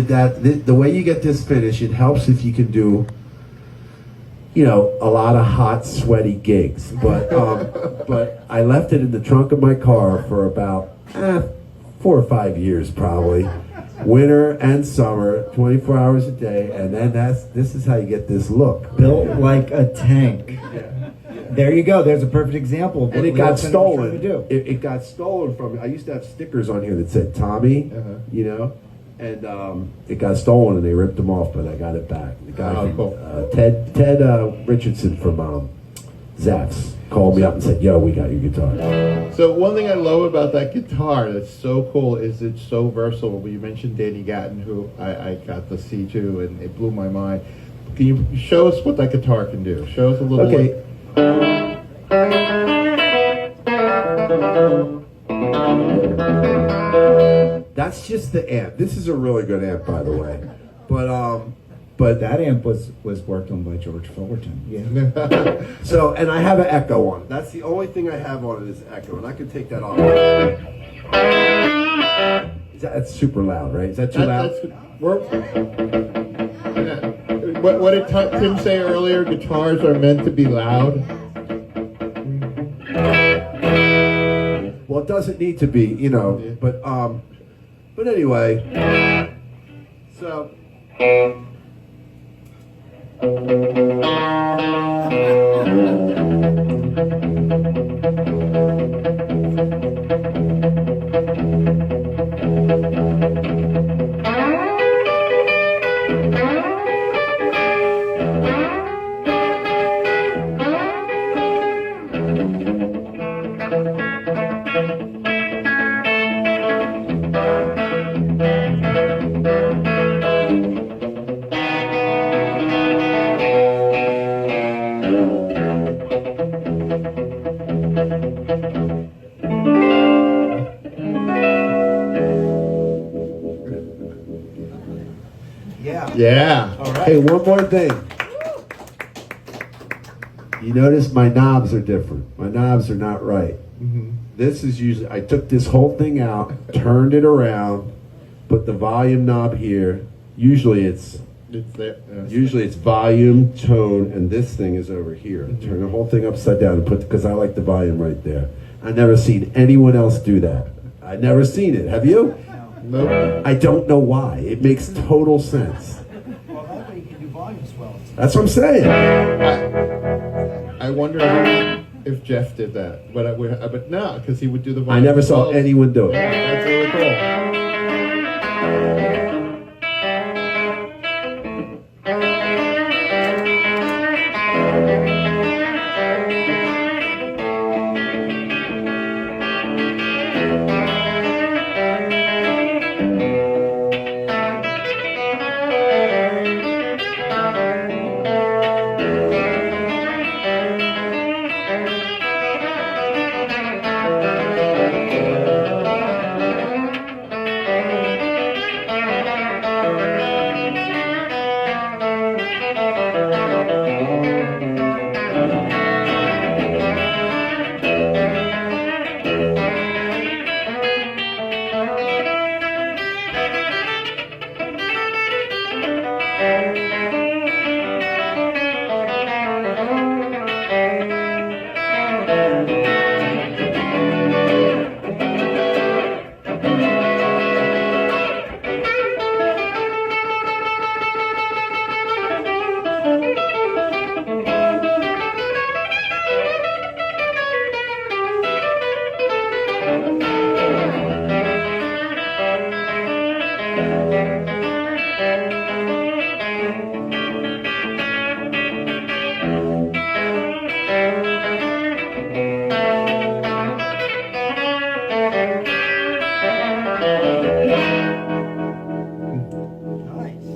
The way you get this finish, it helps if you can do, a lot of hot, sweaty gigs. But I left it in the trunk of my car for about 4 or 5 years, probably, winter and summer, 24 hours a day, and then this is how you get this look. Built like a tank. There you go. There's a perfect example of what and it got stolen. To do. It got stolen from me. I used to have stickers on here that said Tommy, and it got stolen and they ripped them off, but I got it back. The guy, Ted Richardson from Zaps, called me up and said, "Yo, we got your guitar." So one thing I love about that guitar that's so cool is it's so versatile. You mentioned Danny Gatton, who I got to see too, and it blew my mind. Can you show us what that guitar can do? Show us a little. Okay. That's just the amp. This is a really good amp, by the way. But that amp was worked on by George Fullerton. Yeah. So, and I have an echo on it. That's the only thing I have on it is echo, and I can take that off. That's super loud, right? Is that too loud? What did Tim say earlier? Guitars are meant to be loud. Well, it doesn't need to be, but anyway. So. Yeah. All right. Hey, one more thing. You notice my knobs are different. My knobs are not right. Mm-hmm. This is usually, I took this whole thing out, turned it around, put the volume knob here. Usually it's there. Usually it's volume, tone, and this thing is over here. Mm-hmm. Turn the whole thing upside down and because I like the volume right there. I've never seen anyone else do that. I've never seen it. Have you? Nope. I don't know why. It makes total sense. Well, that way you can do volume swells. That's what I'm saying. I wonder if Jeff did that, but no, because he would do the volume. I never saw swells. anyone do it. That's really cool.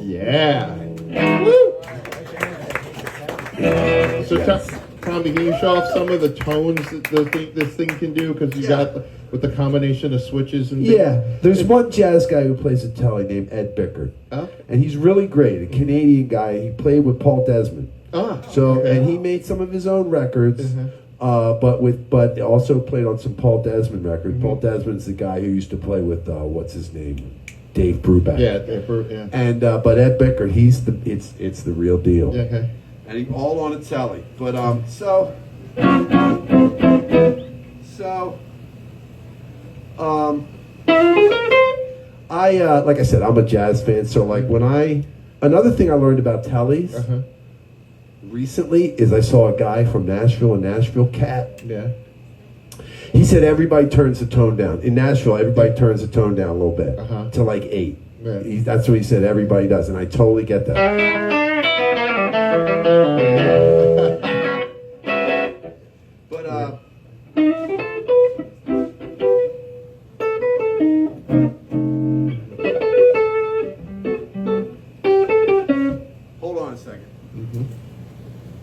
Yeah. Woo! So, Tommy, can you show off some of the tones that this thing can do? Because you got with the combination of switches and things. Yeah, there's one jazz guy who plays a telly named Ed Bickert, and he's really great. A Canadian guy. He played with Paul Desmond. And he made some of his own records. But also played on some Paul Desmond records. Paul Desmond's the guy who used to play with what's his name, Dave Brubeck. Yeah. And but Ed Bicker, it's the real deal. Yeah, okay. And he all on a telly. But I like I said, I'm a jazz fan. So like another thing I learned about tellies recently is I saw a guy from Nashville, a Nashville cat. Yeah. He said everybody turns the tone down. In Nashville, everybody turns the tone down a little bit to like 8. Yeah. That's what he said. Everybody does, and I totally get that. But hold on a second.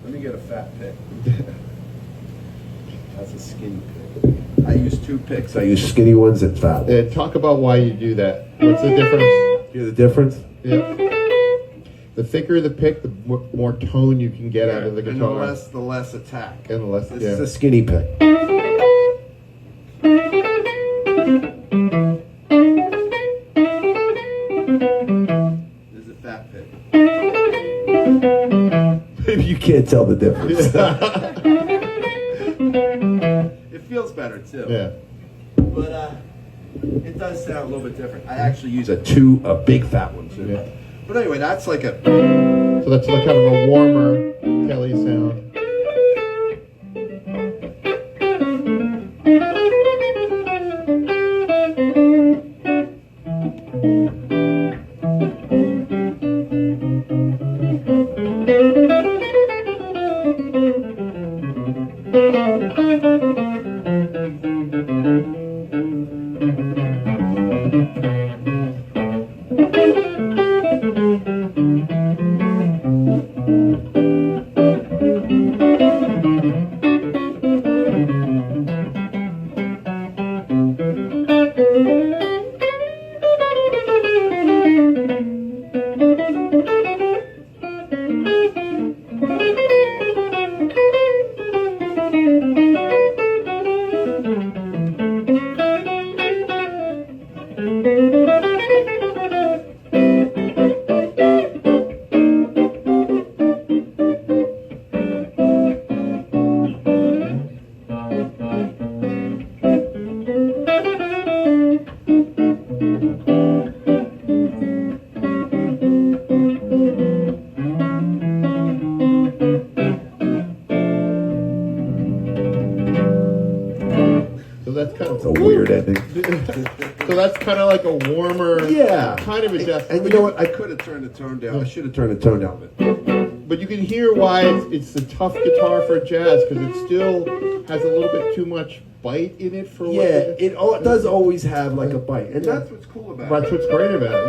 Let me get a fat pick. That's a skinny pick. I use 2 picks. I use skinny ones and fat ones. Talk about why you do that. What's the difference? Hear the difference? Yeah. The thicker the pick, the more tone you can get out of the guitar. And the less attack. And the less, This is a skinny pick. This is a fat pick. Maybe you can't tell the difference. It feels better too. Yeah. But it does sound a little bit different. I actually use a big fat one too. Yeah. But anyway, that's like a. So that's like kind of a warmer Kelly sound. It's a weird ending. So that's kind of like a warmer, kind of adjustment. And you know what? I could have turned the tone down. I should have turned the tone down a bit. But you can hear why it's a tough guitar for jazz, because it still has a little bit too much bite in it for what it does always have like a bite, and that's what's cool about it. That's what's great about it.